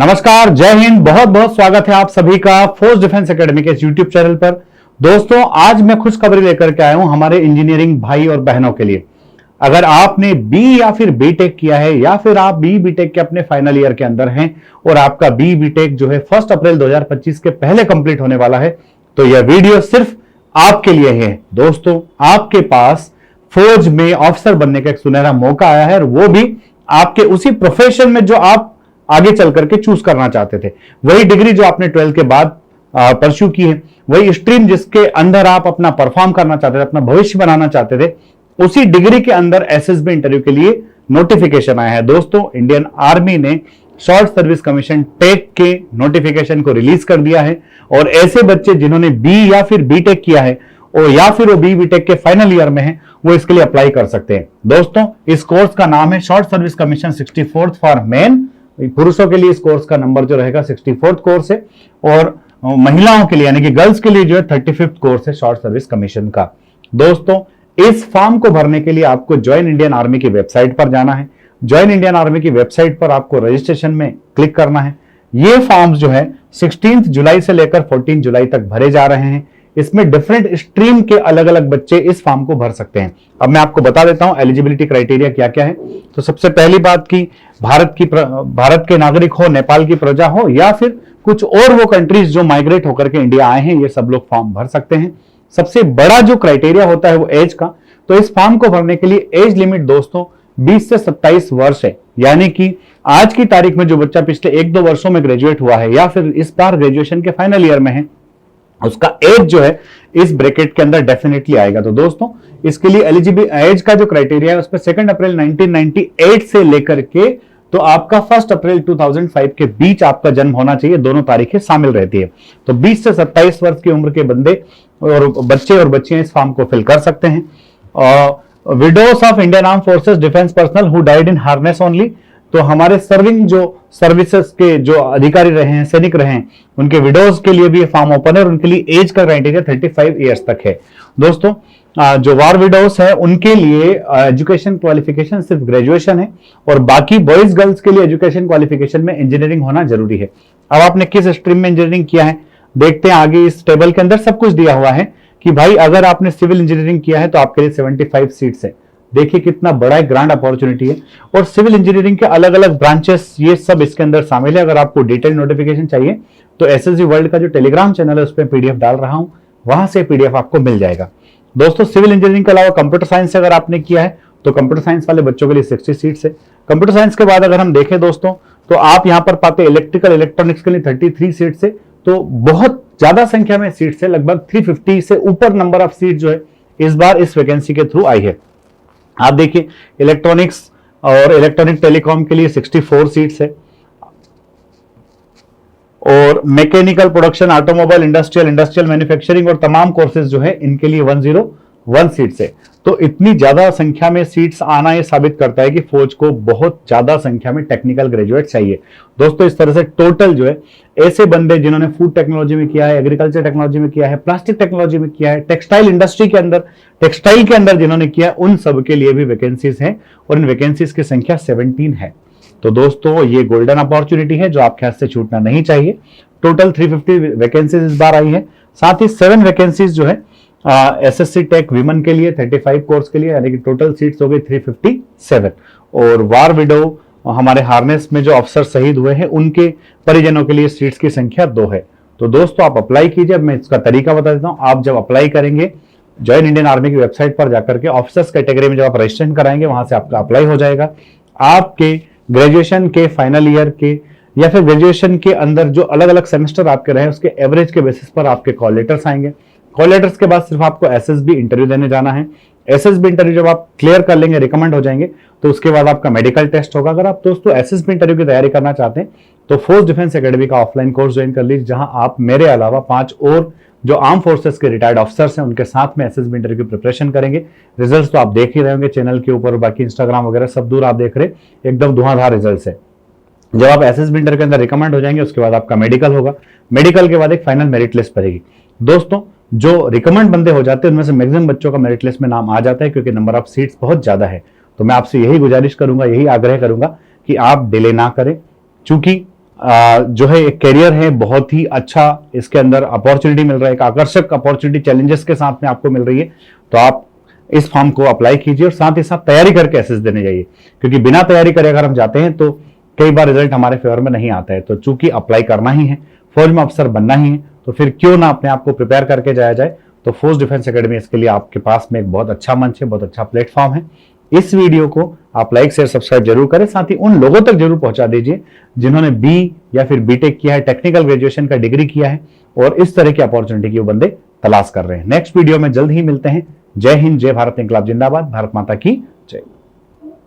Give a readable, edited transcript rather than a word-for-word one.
नमस्कार, जय हिंद। बहुत बहुत स्वागत है आप सभी का फोर्स डिफेंस एकेडमी के इस यूट्यूब चैनल पर। दोस्तों, आज मैं खुशखबरी लेकर के आया हूं हमारे इंजीनियरिंग भाई और बहनों के लिए। अगर आपने बी या फिर बीटेक किया है या फिर आप बी बीटेक के अपने फाइनल ईयर के अंदर हैं और आपका बी बीटेक जो है 1 अप्रैल 2025 के पहले कंप्लीट होने वाला है, तो यह वीडियो सिर्फ आपके लिए है। दोस्तों, आपके पास फौज में ऑफिसर बनने का एक सुनहरा मौका आया है और वो भी आपके उसी प्रोफेशन में जो आप आगे चल करके चूज करना चाहते थे, वही डिग्री जो आपने 12 के बाद परस्यू की है, वही स्ट्रीम जिसके अंदर आप अपना परफॉर्म करना चाहते थे, अपना भविष्य बनाना चाहते थे, उसी डिग्री के अंदर एसएसबी इंटरव्यू के लिए नोटिफिकेशन आया है। दोस्तों, इंडियन आर्मी ने शॉर्ट सर्विस कमीशन टेक के नोटिफिकेशन को रिलीज कर दिया है और ऐसे बच्चे जिन्होंने बी या फिर बीटेक किया है और या फिर वो बी बीटेक के फाइनल ईयर में है, वो इसके लिए अप्लाई कर सकते हैं। दोस्तों, इस कोर्स का नाम है short service commission 64th for main. पुरुषों के लिए इस कोर्स का नंबर जो रहेगा 64th कोर्स है और महिलाओं के लिए यानी कि गर्ल्स के लिए जो है 35th कोर्स है शॉर्ट सर्विस कमीशन का। दोस्तों, इस फॉर्म को भरने के लिए आपको ज्वाइन इंडियन आर्मी की वेबसाइट पर जाना है। ज्वाइन इंडियन आर्मी की वेबसाइट पर आपको रजिस्ट्रेशन में क्लिक करना है। ये फॉर्म्स जो है 16 जुलाई से लेकर 14 जुलाई तक भरे जा रहे हैं। इसमें डिफरेंट स्ट्रीम के अलग अलग बच्चे इस फॉर्म को भर सकते हैं। अब मैं आपको बता देता हूं एलिजिबिलिटी क्राइटेरिया क्या क्या है। तो सबसे पहली बात की भारत के नागरिक हो, नेपाल की प्रजा हो या फिर कुछ और वो कंट्रीज जो माइग्रेट होकर के इंडिया आए हैं, ये सब लोग फॉर्म भर सकते हैं। सबसे बड़ा जो क्राइटेरिया होता है वो एज का। तो इस फॉर्म को भरने के लिए एज लिमिट दोस्तों 20 से 27 वर्ष है। यानी कि आज की तारीख में जो बच्चा पिछले 1-2 वर्षों में ग्रेजुएट हुआ है या फिर इस बार ग्रेजुएशन के फाइनल ईयर में है, उसका एज जो है इस ब्रैकेट के अंदर डेफिनेटली आएगा। तो दोस्तों, इसके लिए एलिजिबल एज का जो क्राइटेरिया है उसमें 2 अप्रैल 1998 से लेकर के तो आपका 1 अप्रैल 2005 के बीच आपका जन्म होना चाहिए। दोनों तारीखें शामिल रहती है। तो 20 से 27 वर्ष की उम्र के बंदे और बच्चे और बच्चियां इस फॉर्म को फिल कर सकते हैं। और widows of Indian arm forces defence personnel who died in harness only, तो हमारे सर्विंग जो सर्विसेज के जो अधिकारी रहे हैं, सैनिक रहे हैं, उनके विडोज के लिए भी ये फॉर्म ओपन है और उनके लिए एज का क्राइटेरिया 35 ईयर्स तक है। दोस्तों, जो वार विडोज है उनके लिए एजुकेशन क्वालिफिकेशन सिर्फ ग्रेजुएशन है और बाकी बॉयज गर्ल्स के लिए एजुकेशन क्वालिफिकेशन में इंजीनियरिंग होना जरूरी है। अब आपने किस स्ट्रीम में इंजीनियरिंग किया है देखते हैं। आगे इस टेबल के अंदर सब कुछ दिया हुआ है कि भाई अगर आपने सिविल इंजीनियरिंग किया है तो आपके लिए 75 सीट्स है। देखिए कितना बड़ा एक ग्रांड अपॉर्चुनिटी है और सिविल इंजीनियरिंग के अलग अलग ब्रांचेस ये सब इसके अंदर शामिल है। अगर आपको डिटेल नोटिफिकेशन चाहिए तो एसएसबी वर्ल्ड का जो टेलीग्राम चैनल है उस पर पीडीएफ डाल रहा हूं, वहां से पीडीएफ आपको मिल जाएगा। दोस्तों, सिविल इंजीनियरिंग के अलावा कंप्यूटर साइंस अगर आपने किया है तो कंप्यूटर साइंस वाले बच्चों के लिए 60 सीट्स है। कंप्यूटर साइंस के बाद अगर हम देखें दोस्तों तो आप यहां पर पाते इलेक्ट्रिकल इलेक्ट्रॉनिक्स के लिए 33 सीट्स है। तो बहुत ज्यादा संख्या में सीट्स है, लगभग 350 से ऊपर नंबर ऑफ सीट जो है इस बार इस वैकेंसी के थ्रू आई है। आप देखिए इलेक्ट्रॉनिक्स और इलेक्ट्रॉनिक टेलीकॉम के लिए 64 सीट्स है और mechanical production, automobile, industrial manufacturing और तमाम कोर्सेज जो है इनके लिए 101 सीट्स है। तो इतनी ज्यादा संख्या में सीट्स आना ये साबित करता है कि फौज को बहुत ज्यादा संख्या में टेक्निकल ग्रेजुएट चाहिए। दोस्तों, इस तरह से टोटल जो है ऐसे बंदे जिन्होंने फूड टेक्नोलॉजी में किया है, एग्रीकल्चर टेक्नोलॉजी में किया है, प्लास्टिक टेक्नोलॉजी में किया है, टेक्सटाइल इंडस्ट्री के अंदर, टेक्सटाइल के अंदर जिन्होंने किया है, उन सब के लिए भी वैकेंसीज हैं और इन वैकेंसीज की संख्या 17 है। तो दोस्तों, ये गोल्डन अपॉर्चुनिटी है जो आपके हाथ से छूटना नहीं चाहिए। टोटल 350 वैकेंसीज इस बार आई है। साथ ही 7 वैकेंसीज जो है एसएससी टेक विमेन के लिए 35 कोर्स के लिए, यानी कि टोटल सीट्स हो गई 357। और वार विडो हमारे हार्नेस में जो अफसर शहीद हुए हैं उनके परिजनों के लिए सीट्स की संख्या 2 है। तो दोस्तों, आप अप्लाई कीजिए। अब मैं इसका तरीका बता देता हूं। आप जब अप्लाई करेंगे ज्वाइन इंडियन आर्मी की वेबसाइट पर जाकर के ऑफिसर्स कैटेगरी में जब आप रजिस्ट्रेशन कराएंगे वहां से आपका अप्लाई हो जाएगा। आपके ग्रेजुएशन के फाइनल ईयर के या फिर ग्रेजुएशन के अंदर जो अलग अलग सेमेस्टर आपके रहे उसके एवरेज के बेसिस पर आपके कॉल लेटर्स आएंगे। कॉल लेटर्स के बाद सिर्फ आपको एसएसबी इंटरव्यू देने जाना है। एसएसबी इंटरव्यू जब आप क्लियर कर लेंगे, रिकमेंड हो जाएंगे, तो उसके बाद आपका मेडिकल टेस्ट होगा। अगर आप दोस्तों एसएसबी इंटरव्यू की तैयारी करना चाहते हैं तो फोर्स डिफेंस एकेडमी का ऑफलाइन कोर्स ज्वाइन कर लीजिए, जहां आप मेरे अलावा 5 और जो आर्म फोर्सेस के रिटायर्ड ऑफिसर्स हैं उनके साथ में एसएसबी इंटरव्यू की प्रिपरेशन करेंगे। रिजल्ट्स तो आप देख ही रहे होंगे चैनल के ऊपर, बाकी इंस्टाग्राम वगैरह सब दूर आप देख रहे, एकदम धुआंधार रिजल्ट्स है। जब आप एसएसबी इंटरव्यू के अंदर रिकमेंड हो जाएंगे उसके बाद आपका मेडिकल होगा। मेडिकल के बाद एक फाइनल मेरिट लिस्ट बनेगी। दोस्तों, जो रिकमेंड बंदे हो जाते हैं उनमें से मैक्सिमम बच्चों का मेरिट लिस्ट में नाम आ जाता है क्योंकि नंबर ऑफ सीट्स बहुत ज्यादा है। तो मैं आपसे यही गुजारिश करूंगा, यही आग्रह करूंगा कि आप डिले ना करें, चूंकि जो है एक करियर है, बहुत ही अच्छा इसके अंदर अपॉर्चुनिटी मिल रहा है, एक आकर्षक अपॉर्चुनिटी चैलेंजेस के साथ में आपको मिल रही है। तो आप इस फॉर्म को अप्लाई कीजिए और साथ ही साथ तैयारी करके एसएस देने जाइए, क्योंकि बिना तैयारी करे अगर हम जाते हैं तो कई बार रिजल्ट हमारे फेवर में नहीं आता है। तो चूंकि अप्लाई करना ही है, फौज में अफसर बनना ही है, तो फिर क्यों ना अपने आप को प्रिपेयर करके जाया जाए। तो फोर्स डिफेंस एकेडमी इसके लिए आपके पास में एक बहुत अच्छा मंच है, बहुत अच्छा प्लेटफॉर्म है। इस वीडियो को आप लाइक शेयर सब्सक्राइब जरूर करें, साथ ही उन लोगों तक जरूर पहुंचा दीजिए जिन्होंने बी या फिर बीटेक किया है, टेक्निकल ग्रेजुएशन का डिग्री किया है और इस तरह की अपॉर्चुनिटी की वो बंदे तलाश कर रहे हैं। नेक्स्ट वीडियो में जल्द ही मिलते हैं। जय हिंद, जय भारत, इंकलाब जिंदाबाद, भारत माता की जय।